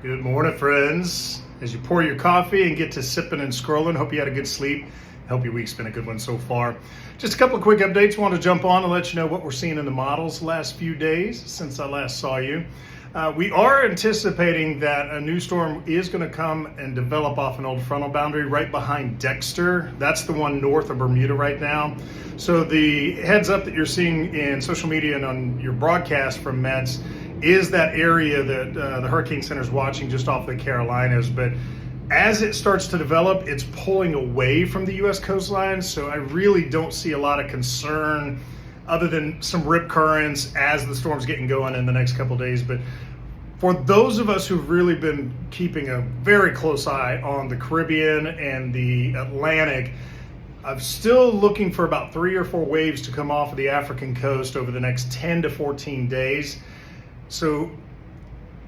Good morning, friends. As you pour your coffee and get to sipping and scrolling, hope you had a good sleep. Hope your week's been a good one so far. Just a couple of quick updates. Want to jump on and let you know what we're seeing in the models the last few days since I last saw you. We are anticipating that a new storm is going to come and develop off an old frontal boundary right behind Dexter. That's the one north of Bermuda right now. So the heads up that you're seeing in social media and on your broadcast from METS is that area that the Hurricane Center is watching just off the Carolinas. But as it starts to develop, it's pulling away from the U.S. coastline. So I really don't see a lot of concern other than some rip currents as the storm's getting going in the next couple of days. But for those of us who've really been keeping a very close eye on the Caribbean and the Atlantic, I'm still looking for about 3 or 4 waves to come off of the African coast over the next 10 to 14 days. So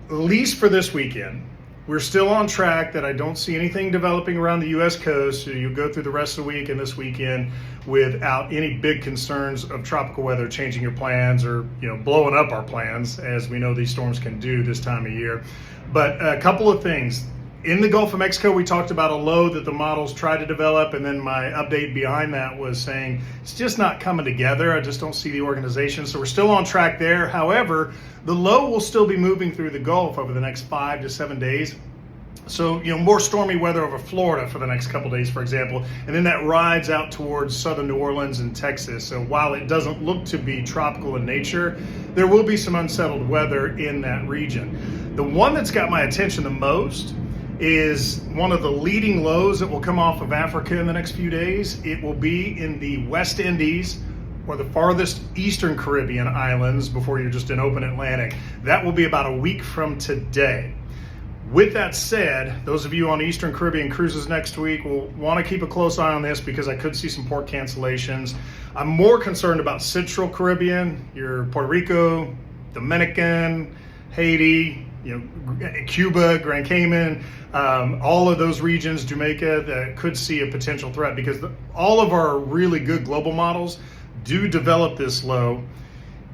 at least for this weekend, we're still on track that I don't see anything developing around the U.S. coast. So you go through the rest of the week and this weekend without any big concerns of tropical weather changing your plans or blowing up our plans, as we know these storms can do this time of year. But a couple of things. In the Gulf of Mexico, we talked about a low that the models tried to develop, and then my update behind that was saying it's just not coming together. I just don't see the organization. So we're still on track there. However, the low will still be moving through the Gulf over the next 5 to 7 days. So, more stormy weather over Florida for the next couple days, for example, and then that rides out towards southern New Orleans and Texas. So while it doesn't look to be tropical in nature, there will be some unsettled weather in that region. The one that's got my attention the most is one of the leading lows that will come off of Africa in the next few days. It will be in the West Indies or the farthest eastern Caribbean islands before you're just in open Atlantic. That will be about a week from today. With that said, those of you on Eastern Caribbean cruises next week will want to keep a close eye on this because I could see some port cancellations. I'm more concerned about Central Caribbean, your Puerto Rico, Dominican, Haiti, Cuba, Grand Cayman, all of those regions, Jamaica, that could see a potential threat because all of our really good global models do develop this low.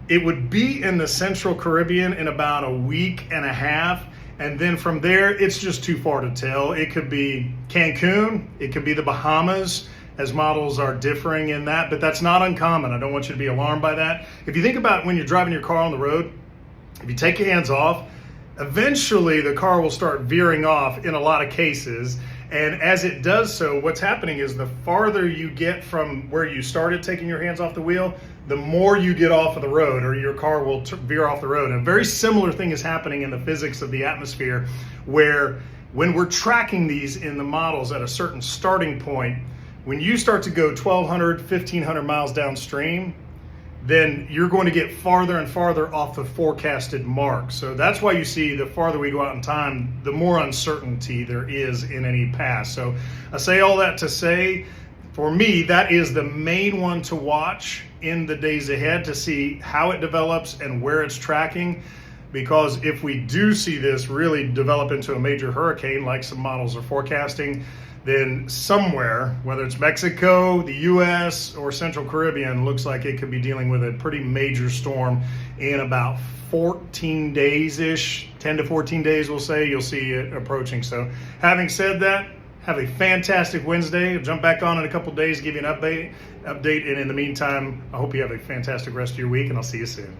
It would be in the Central Caribbean in about a week and a half. And then from there, it's just too far to tell. It could be Cancun, it could be the Bahamas, as models are differing in that, but that's not uncommon. I don't want you to be alarmed by that. If you think about when you're driving your car on the road, if you take your hands off, eventually the car will start veering off in a lot of cases. And as it does so, what's happening is the farther you get from where you started taking your hands off the wheel, the more you get off of the road, or your car will veer off the road. And a very similar thing is happening in the physics of the atmosphere, where when we're tracking these in the models at a certain starting point, when you start to go 1,200, 1,500 miles downstream, then you're going to get farther and farther off the forecasted mark. So that's why you see the farther we go out in time, the more uncertainty there is in any pass. So I say all that to say, for me, that is the main one to watch in the days ahead to see how it develops and where it's tracking. Because if we do see this really develop into a major hurricane, like some models are forecasting, then somewhere, whether it's Mexico, the U.S., or Central Caribbean, looks like it could be dealing with a pretty major storm in about 14 days-ish, 10 to 14 days, we'll say, you'll see it approaching. So having said that, have a fantastic Wednesday. I'll jump back on in a couple days, give you an update. And in the meantime, I hope you have a fantastic rest of your week, and I'll see you soon.